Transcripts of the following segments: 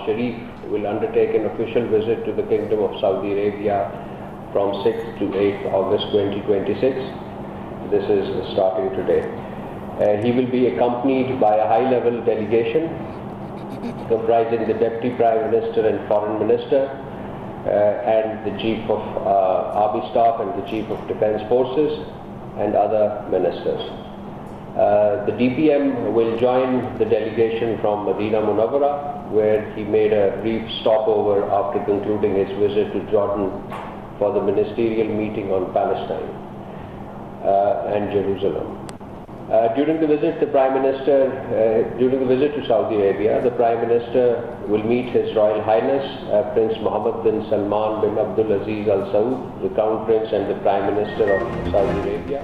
Sharif will undertake an official visit to the Kingdom of Saudi Arabia from 6th to 8th August 2026. This is starting today. He will be accompanied by a high-level delegation comprising the Deputy Prime Minister and Foreign Minister and the Chief of Army Staff and the Chief of Defence Forces and other ministers. The DPM will join the delegation from Medina Munawwara, where he made a brief stopover after concluding his visit to Jordan for the ministerial meeting on Palestine and Jerusalem. During the visit to Saudi Arabia, the Prime Minister will meet His Royal Highness Prince Mohammed bin Salman bin Abdul Aziz Al Saud, the Crown Prince and the Prime Minister of Saudi Arabia.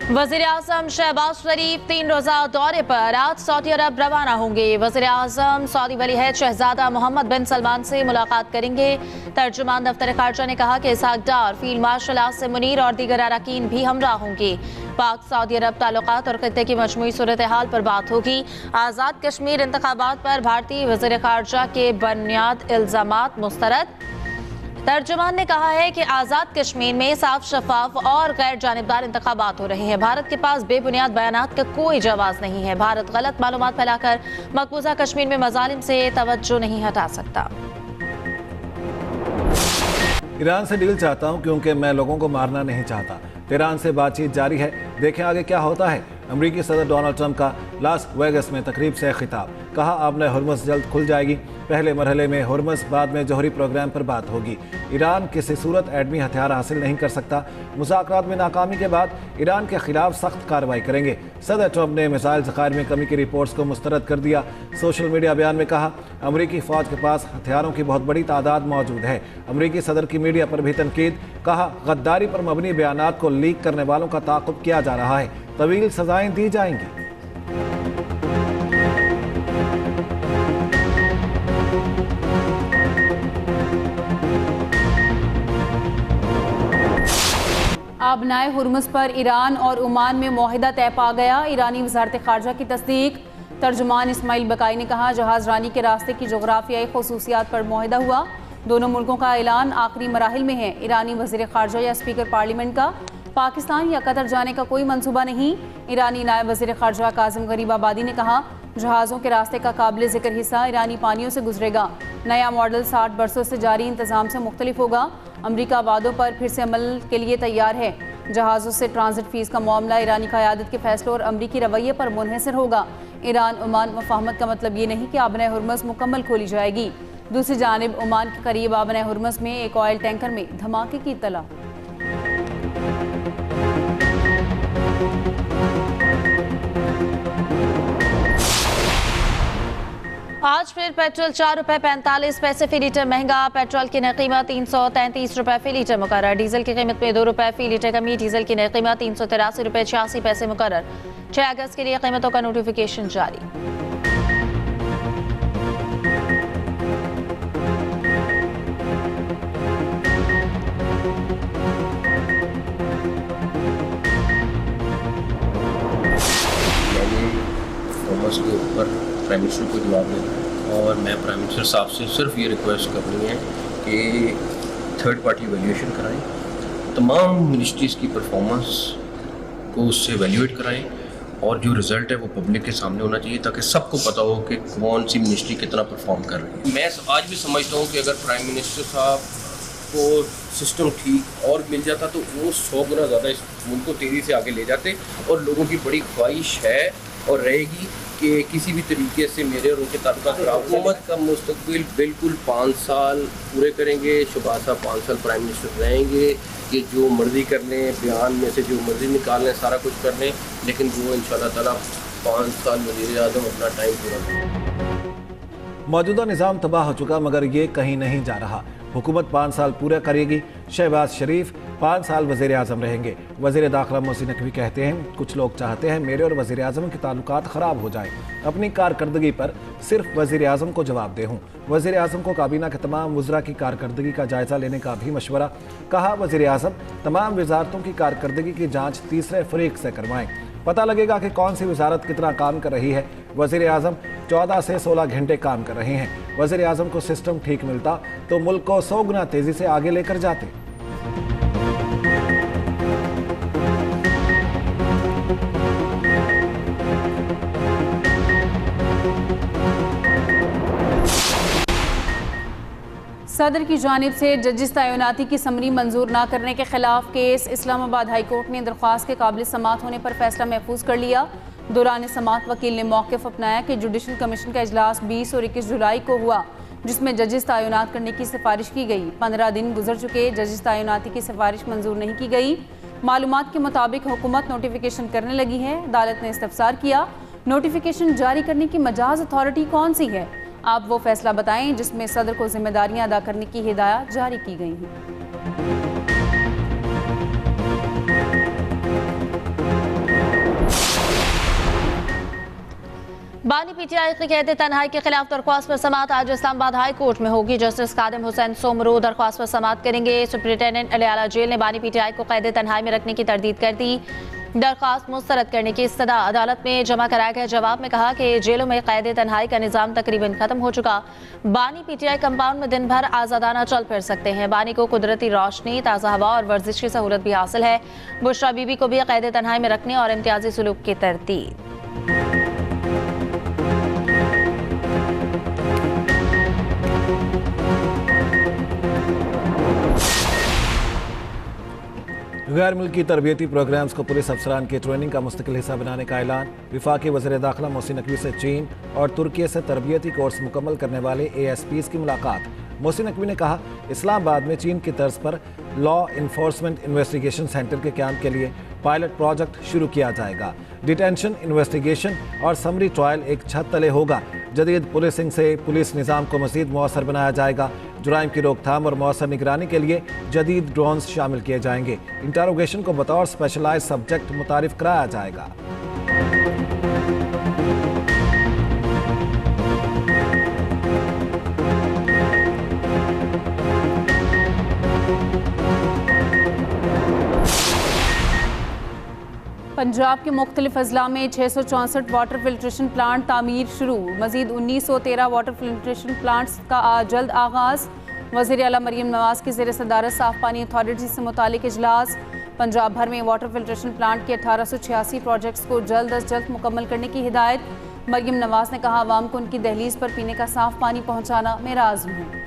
वज़ीर-ए-आज़म शहबाज शरीफ 3 रोज़ा दौरे पर आज Saudi अरब रवाना होंगे। वज़ीर-ए-आज़म Saudi वली-अहद शहजादा मोहम्मद बिन सलमान से मुलाकात करेंगे। तर्जुमान दफ्तर खारजा ने कहा कि इसहाक डार, फील्ड मार्शल आसिम मुनीर और दीगर अरकान भी हमरा होंगे। पाक सऊदी अरब ताल्लुकात और खित्ते की मजमूई सूरत हाल पर बात होगी। आज़ाद कश्मीर इंतखाबात पर भारतीय वज़ीर खारजा के बुनियाद इल्ज़ामात मुस्तरद। तर्जुमान ने कहा है कि आज़ाद कश्मीर में साफ, शफाफ और गैर जानिबदार इंतखाबात हो रहे हैं। भारत के पास बेबुनियाद बयानात का कोई जवाब नहीं है। भारत गलत मालूमात फैलाकर मकबूजा कश्मीर में मजालिम से तवज्जो नहीं हटा सकता। ईरान से डील चाहता हूं क्योंकि मैं लोगों को मारना नहीं चाहता। तेहरान से बातचीत जारी है, देखें आगे क्या होता है। अमरीकी सदर डोनाल्ड ट्रंप का लास वेगस में तकरीब से खिताब, कहा आबने हुर्मुज़ जल्द खुल जाएगी। पहले मरहले में हुर्मुज़, बाद में जौहरी प्रोग्राम पर बात होगी। ईरान किसी सूरत एटमी हथियार हासिल नहीं कर सकता। मुज़ाकरात में नाकामी के बाद ईरान के खिलाफ सख्त कार्रवाई करेंगे। सदर ट्रंप ने मिसाइल ज़खायर में कमी की रिपोर्ट्स को मुस्तरद कर दिया। सोशल मीडिया बयान में कहा अमरीकी फ़ौज के पास हथियारों की बहुत बड़ी तादाद मौजूद है। अमरीकी सदर की मीडिया पर भी तनकीद, कहा गद्दारी पर मबनी बयानात को लीक करने वालों का ताक़ुब किया जा रहा है, तवील सजाएं दी जाएंगी। आबनाए हुर्मुज़ पर ईरान और ओमान में मुआहिदा तय पा गया। ईरानी वज़ारत ख़ारजा की तस्दीक। तर्जुमान इस्माइल बकाई ने कहा जहाज़ रानी के रास्ते की जोग्राफियाई खसूसियात पर मुआहिदा हुआ। दोनों मुल्कों का ऐलान आखिरी मराहिल में है। ईरानी वज़ीर ख़ारजा या स्पीकर पार्लियामेंट का पाकिस्तान या कतर जाने का कोई मंसूबा नहीं। ईरानी नायब वज़ीर ख़ारजा कासिम गरीबाबादी ने कहा जहाज़ों के रास्ते का काबिल ज़िक्र हिस्सा ईरानी पानियों से गुजरेगा। नया मॉडल 60 बरसों से जारी इंतज़ाम से मुख्तलिफ होगा। अमरीका वादों पर फिर से अमल के लिए तैयार है। जहाज़ों से ट्रांजिट फ़ीस का मामला ईरानी क़यादत के फैसलों और अमरीकी रवैये पर मुनहसर होगा। ईरान ओमान मुफाहमत का मतलब ये नहीं कि आबने हुर्मुज़ मुकम्मल खोली जाएगी। दूसरी जानिब ओमान के करीब आबने हुर्मुज़ में एक ऑयल टैंकर में धमाके की इत्तला। आज फिर पेट्रोल 4 रुपये 45 पैसे फी लीटर महंगा। पेट्रोल की नई कीमत 333 रुपये फी लीटर मुकर्रर। डीजल की कीमत में 2 रुपये फी लीटर कमी। डीजल की नई कीमत 383 रुपये 86 पैसे मुकर्रर। 6 अगस्त के लिए कीमतों का नोटिफिकेशन जारी। के ऊपर प्राइम मिनिस्टर को जवाब देना है और मैं प्राइम मिनिस्टर साहब से सिर्फ ये रिक्वेस्ट करनी है कि थर्ड पार्टी वैल्यूएशन कराएं, तमाम मिनिस्ट्रीज़ की परफॉर्मेंस को उससे वैल्यूएट कराएं और जो रिज़ल्ट है वो पब्लिक के सामने होना चाहिए ताकि सबको पता हो कि कौन सी मिनिस्ट्री कितना परफॉर्म कर रही है। मैं आज भी समझता हूँ कि अगर प्राइम मिनिस्टर साहब को सिस्टम ठीक और मिल जाता तो वो 100 गुना ज़्यादा इस मुल्क को तेज़ी से आगे ले जाते। और लोगों की बड़ी ख्वाहिश है और रहेगी कि किसी भी तरीके से मेरे और उनके ताल्लुकात खराब। हुकूमत का मुस्तकबिल बिल्कुल 5 साल पूरे करेंगे। शहबाज साहब 5 साल प्राइम मिनिस्टर रहेंगे कि जो मर्जी कर लें, बयान में से जो मर्जी निकाल लें, सारा कुछ कर लें, लेकिन वो इंशाल्लाह ताला 5 साल वज़ीर आज़म अपना टाइम पूरा करें। मौजूदा निज़ाम तबाह हो चुका मगर ये कहीं नहीं जा रहा। हुकूमत 5 साल पूरा करेगी। शहबाज शरीफ 5 साल वज़ीर आज़म रहेंगे। वज़ीर दाखिला मोहसिन नकवी कहते हैं कुछ लोग चाहते हैं मेरे और वज़ीर आज़म के ताल्लुकात ख़राब हो जाए। अपनी कारकर्दगी पर सिर्फ वज़ीर आज़म को जवाबदेह हूँ। वज़ीर आज़म को काबीना के तमाम वज़रा की कारकर्दगी का जायज़ा लेने का भी मशवरा। कहा वज़ीर आज़म तमाम वज़ारतों की कारकर्दगी की जाँच तीसरे फ़रीक से करवाएँ, पता लगेगा कि कौन सी वज़ारत कितना काम कर रही है। वज़ीर आज़म 14 से 16 घंटे काम कर रहे हैं। वज़ीर आज़म को सिस्टम ठीक मिलता तो मुल्क को 100 गुना तेजी से आगे लेकर जाते। सदर की जानिब से जजिस तैनाती की समरी मंजूर न करने के खिलाफ केस इस्लामाबाद हाई कोर्ट ने दरख्वास्त के काबिल समात होने पर फैसला महफूज कर लिया। दौरान समात वकील ने मौक़िफ़ अपनाया कि जुडिशल कमीशन का इजलास 20 और 21 जुलाई को हुआ, जिसमें जजिस तैनात करने की सिफारिश की गई। 15 दिन गुजर चुके, जजिस तैनाती की सिफारिश मंजूर नहीं की गई। मालूमात के मुताबिक हुकूमत नोटिफिकेशन करने लगी है। अदालत ने इस्तफसार किया, नोटिफिकेशन जारी करने की मजाज अथॉरिटी कौन सी है? आप वो फैसला बताएं जिसमें सदर को जिम्मेदारियां अदा करने की हिदायत जारी की गई हैं। बानी पीटीआई की कैद तन्हाई के खिलाफ दरख्वास्त पर समात आज इस्लामाबाद हाई कोर्ट में होगी। जस्टिस कादिम हुसैन सोमरू दरख्वास्त पर समात करेंगे। सुप्रिंटेंडेंट अलियाला जेल ने बानी पीटीआई को कैद तन्हाई में रखने की तरदीद कर दी। दरख्वास्त मुस्तरद करने की इस्तदा अदालत में जमा कराया गया। जवाब में कहा कि जेलों में कैद तन्हाई का निज़ाम तकरीबन खत्म हो चुका। बानी पीटीआई कंपाउंड में दिन भर आज़ादाना चल फिर सकते हैं। बानी को कुदरती रोशनी, ताज़ा हवा और वर्जिश की सहूलत भी हासिल है। बुशरा बीबी को भी कैद तन्हाई में रखने और इम्तियाजी सलूक की तरतीब। गैर मुल्की तरबियती प्रोग्राम्स को पुलिस अफसरान की ट्रेनिंग का मुस्तकिल हिस्सा बनाने का ऐलान। वफाकी वज़ीर दाखिला मोहसिन नकवी से चीन और तुर्की से तरबियती कोर्स मुकम्मल करने वाले ASPs की मुलाकात। मोहसिन नकवी ने कहा, इस्लामाबाद में चीन की तर्ज पर लॉ इन्फोर्समेंट इन्वेस्टिगेशन सेंटर के क़याम के लिए पायलट प्रोजेक्ट शुरू किया जाएगा। डिटेंशन, इन्वेस्टिगेशन और समरी ट्रायल एक छत तले होगा। जदीद पुलिसिंग से पुलिस निज़ाम को मज़ीद मौसर बनाया जाएगा। जुराइम की रोकथाम और मौसर निगरानी के लिए जदीद ड्रोन्स शामिल किए जाएंगे। इंटरोगेशन को बतौर स्पेशलाइज सब्जेक्ट मुतारिफ कराया जाएगा। पंजाब के मुख्तलिफ अजला में 664 वाटर फिल्ट्रेशन प्लांट तामीर शुरू। मजीद 1913 वाटर फिल्ट्रेशन प्लांट्स का जल्द आगाज़। वज़ीर आला मरीम नवाज की ज़ेर सदारत साफ पानी अथॉरिटी से मुतालिक इजलास। पंजाब भर में वाटर फिल्ट्रेशन प्लांट के 1886 प्रोजेक्ट्स को जल्द अज जल्द मुकम्मल करने की हिदायत। मरीम नवाज ने कहा, आवाम को उनकी दहलीज पर पीने का साफ पानी पहुँचाना मेरा आज़म है।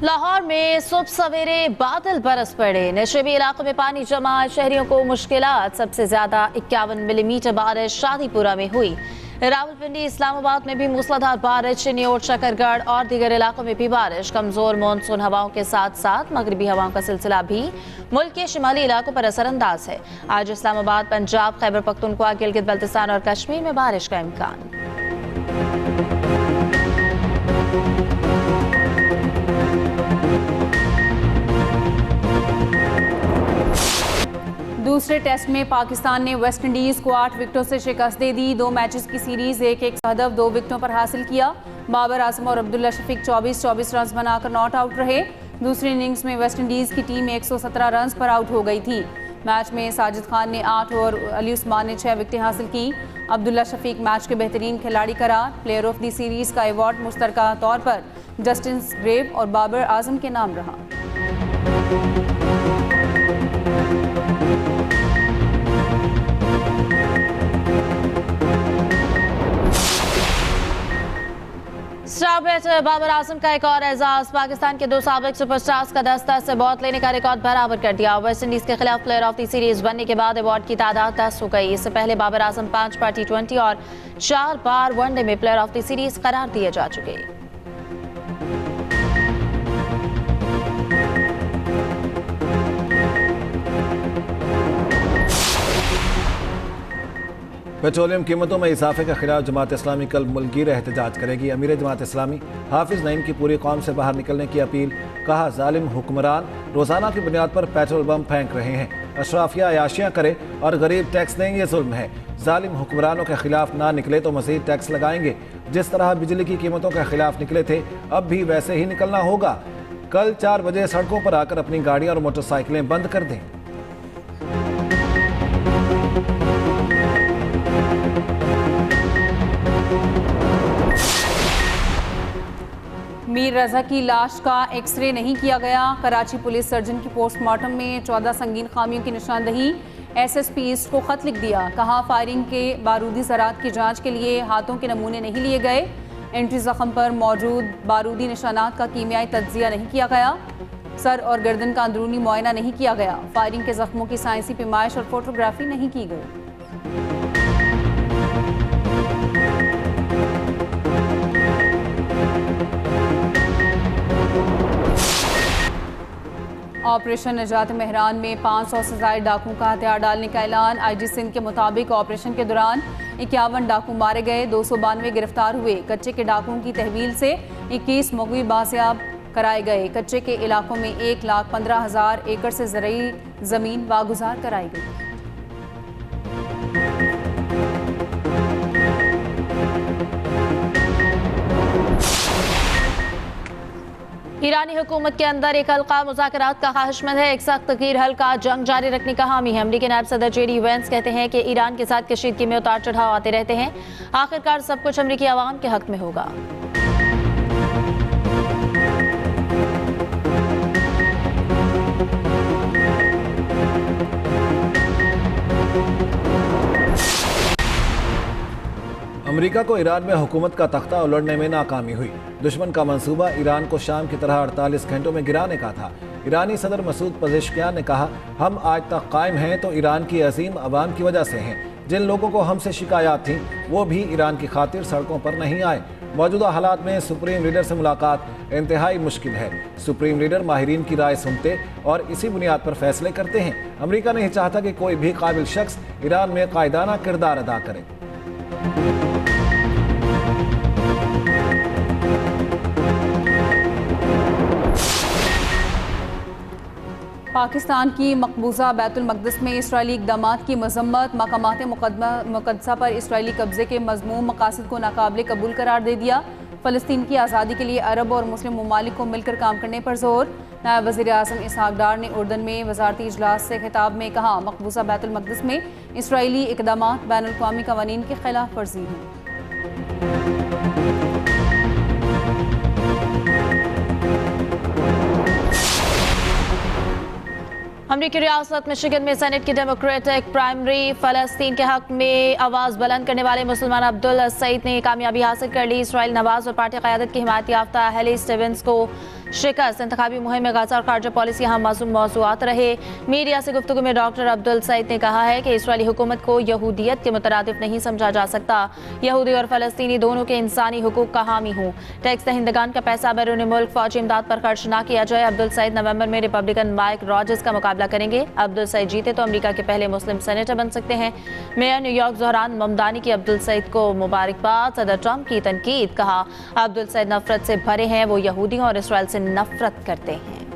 लाहौर में सुबह सवेरे बादल बरस पड़े। नशेबी इलाकों में पानी जमा, शहरियों को मुश्किलात। सबसे ज्यादा 51 मिलीमीटर बारिश शादीपुरा में हुई। रावलपिंडी, इस्लामाबाद में भी मूसलाधार बारिश। चिन्योट, शकरगढ़ और दीगर इलाकों में भी बारिश। कमजोर मानसून हवाओं के साथ साथ मगरबी हवाओं का सिलसिला भी मुल्क के शिमाली इलाकों पर असरअंदाज है। आज इस्लामाबाद, पंजाब, खैबर पख्तूनख्वा, गिलगित बल्तिस्तान और कश्मीर में बारिश का इम्कान। दूसरे टेस्ट में पाकिस्तान ने वेस्ट इंडीज़ को 8 विकेटों से शिकस्त दे दी। 2 मैचेस की सीरीज 1-1 हदफ 2 विकेटों पर हासिल किया। बाबर आजम और अब्दुल्ला शफीक 24-24 रन बनाकर नॉट आउट रहे। दूसरी इनिंग्स में वेस्ट इंडीज़ की टीम 117 रन पर आउट हो गई थी। मैच में साजिद खान ने 8 और अली उस्मान ने 6 विकेटें हासिल की। अब्दुल्ला शफीक मैच के बेहतरीन खिलाड़ी करार। प्लेयर ऑफ द सीरीज़ का अवार्ड मुश्तरका तौर पर जस्टिन ग्रेव और बाबर आजम के नाम रहा। स्टार बैटर बाबर आजम का एक और एजाज। पाकिस्तान के 2 साबिक सुपरस्टार्स का 10 से बहुत लेने का रिकॉर्ड बराबर कर दिया। वेस्ट इंडीज के खिलाफ प्लेयर ऑफ द सीरीज बनने के बाद अवार्ड की तादाद 10 हो गई। इससे पहले बाबर आजम 5 बार T20 और 4 बार वनडे में प्लेयर ऑफ द सीरीज करार दिए जा चुके। पेट्रोलियम कीमतों में इजाफे के खिलाफ जमात इस्लामी कल मुल्कगीर एहतजाज करेगी। अमीर जमात इस्लामी हाफिज नईम की पूरी कौम से बाहर निकलने की अपील। कहा, जालिम हुक्मरान रोजाना की बुनियाद पर पेट्रोल बम फेंक रहे हैं। अशराफिया अयाशियाँ करे और गरीब टैक्स दें, ये जुल्म है। जालिम हुक्मरानों के खिलाफ ना निकले तो मजीद टैक्स लगाएंगे। जिस तरह बिजली की कीमतों के खिलाफ निकले थे, अब भी वैसे ही निकलना होगा। कल 4 बजे सड़कों पर आकर अपनी गाड़ियां और मोटरसाइकिलें बंद कर दें। मीर रजा की लाश का एक्सरे नहीं किया गया। कराची पुलिस सर्जन की पोस्टमार्टम में 14 संगीन खामियों की निशानदही। SSP ईस्ट को खत लिख दिया, कहा फायरिंग के बारूदी ज़रात की जांच के लिए हाथों के नमूने नहीं लिए गए। एंट्री ज़ख्म पर मौजूद बारूदी निशानात का कीमियाई तज्जिया नहीं किया गया। सर और गर्दन का अंदरूनी मुआयना नहीं किया गया। फायरिंग के जख्मों की साइंसी पैमाइश और फोटोग्राफी नहीं की गई। ऑपरेशन निजात मेहरान में 500 से ज़ायद डाकुओं का हथियार डालने का ऐलान। IG सिंध के मुताबिक ऑपरेशन के दौरान 51 डाकू मारे गए, 292 गिरफ्तार हुए। कच्चे के डाकुओं की तहवील से 21 मगवी बाजियाब कराए गए। कच्चे के इलाकों में 1,15,000 एकड़ से ज़रई ज़मीन वागुजार कराई गई। ईरानी हुकूमत के अंदर एक हल्का मुज़ाकरात का ख्वाहिशमंद है। एक सख्त तकीर हल का जंग जारी रखने का हामी है। अमरीकी नायब सदर JD Vance कहते हैं कि ईरान के साथ कशीदगी में उतार चढ़ाव आते रहते हैं, आखिरकार सब कुछ अमरीकी अवाम के हक में होगा। अमेरिका को ईरान में हुकूमत का तख्ता उलटने में नाकामी हुई। दुश्मन का मंसूबा ईरान को शाम की तरह 48 घंटों में गिराने का था। ईरानी सदर मसूद पज़ेश्कियान ने कहा, हम आज तक कायम हैं तो ईरान की अजीम अवाम की वजह से हैं। जिन लोगों को हमसे शिकायत थी वो भी ईरान की खातिर सड़कों पर नहीं आए। मौजूदा हालात में सुप्रीम लीडर से मुलाकात इंतहाई मुश्किल है। सुप्रीम लीडर माहिरीन की राय सुनते और इसी बुनियाद पर फैसले करते हैं। अमेरिका नहीं चाहता कि कोई भी काबिल शख्स ईरान में कायदाना किरदार अदा करे। पाकिस्तान की मकबूजा बैतुल मक़दिस में इसराइली इक़दामात की मज़म्मत। मकामात मुक़द्दसा पर इसराइली कब्ज़े के मज़मूम मकासद को नाकाबिल कबूल करार दे दिया। फ़लस्तीन की आज़ादी के लिए अरब और मुस्लिम ममालिक को मिलकर काम करने पर जोर। नायब वज़ीर आज़म इसहाक़ डार ने उर्दन में वज़ारती इजलास से खिताब में कहा, मकबूजा बैतुल मक़दिस में इसराइली इक़दामात बैनुल-अक़वामी क़वानीन की खिलाफ वर्जी हैं। अमरीकी रियासत मिशिगन में सेनेट की डेमोक्रेटिक प्राइमरी फ़लस्तीन के हक में आवाज़ बुलंद करने वाले मुसलमान अब्दुल सईद ने कामयाबी हासिल कर ली। इसराइल नवाज और पार्टी क़यादत की हिमायत याफ्ता हेली स्टीवेंस को शिकस्त। इंतखाबी मुहिम में गाज़ा और खारजा पॉलिसी अहम मौज़ूआत रहे। मीडिया से गुफ्तगू में डॉक्टर अब्दुल सईद ने कहा है कि इसराइली हुकूमत को यहूदियत के मुतरादिफ नहीं समझा जा सकता। यहूदी और फ़लस्तीनी दोनों के इंसानी हुकूक का हामी हूँ। टैक्स दहिंदगान का पैसा बैरून मुल्क फौजी इमदाद पर खर्च न किया जाए। अब्दुल सईद नवंबर में रिपब्लिकन माइक रॉजर्स का मुकाबला करेंगे। अब्दुल सईद जीते तो अमेरिका के पहले मुस्लिम सेनेटर बन सकते हैं। मेयर न्यूयॉर्क ज़ोहरान ममदानी की अब्दुल सईद को मुबारकबाद। सदर ट्रंप की तनकीद, कहा अब्दुल सईद नफरत से भरे हैं, वो यहूदियों और इसराइल से नफरत करते हैं।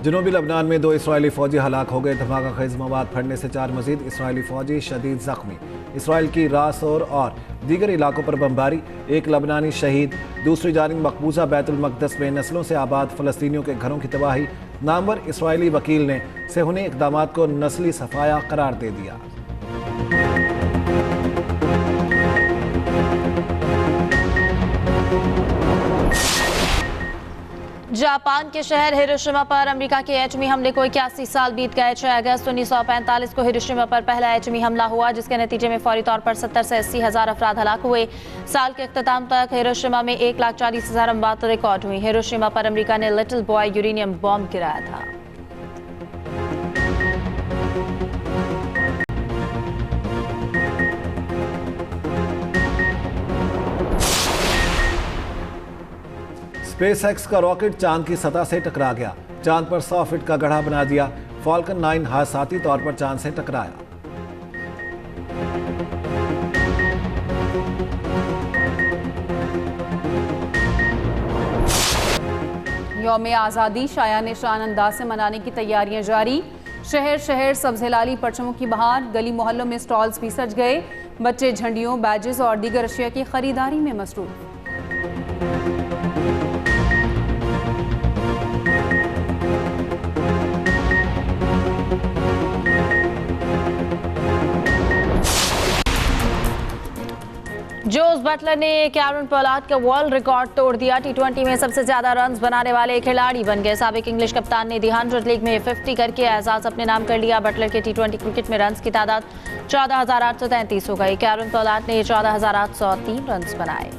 जनूबी लबनान में 2 इसराइली फौजी हलाक हो गए। धमाका खेज मवाद फटने से 4 मजीद इसराइली फौजी शदीद जख्मी। इसराइल की रासोर और दीगर इलाकों पर बमबारी, एक लबनानी शहीद। दूसरी जानिब मकबूजा बैतुल मक़दस में नस्लों से आबाद फ़लस्तीनियों के घरों की तबाही। नामवर इसराइली वकील ने सेहूनी इक़दामात को नस्ली सफाया करार दे दिया। जापान के शहर हिरोशिमा पर अमेरिका के एटमी हमले को 81 साल बीत गए। 6 अगस्त 1945 को हिरोशिमा पर पहला एटमी हमला हुआ, जिसके नतीजे में फौरी तौर पर 70 से 80 हज़ार अफराद हलाक हुए। साल के अख्ताम तक हिरोशिमा में 1,40,000 अमवात रिकॉर्ड हुई। हिरोशिमा पर अमेरिका ने लिटिल बॉय यूरेनियम बॉम्ब गिराया था। स्पेसएक्स का रॉकेट चांद की सतह से टकरा गया। चांद पर 100 फीट का गड्ढा बना दिया। फॉल्कन 9 हादसाती तौर पर चांद से टकराया। यौम आज़ादी शायान शान अंदाज से मनाने की तैयारियां जारी। शहर शहर सब्ज़ हिलाली परचमों की बहार। गली मोहल्लों में स्टॉल्स भी सज गए। बच्चे झंडियों, बैजेस और दीगर अशिया की खरीदारी में मसरूफ। बटलर ने कैरन पोलार्ड का वर्ल्ड रिकॉर्ड तोड़ दिया। टी20 में सबसे ज्यादा रन्स बनाने वाले खिलाड़ी बन गए। साबिक इंग्लिश कप्तान ने दी 100 लीग में 50 करके एजाज अपने नाम कर लिया। बटलर के टी20 क्रिकेट में रन्स की तादाद 14,833 हो गई। कैरन पोलार्ड ने 14,803 रन्स बनाए।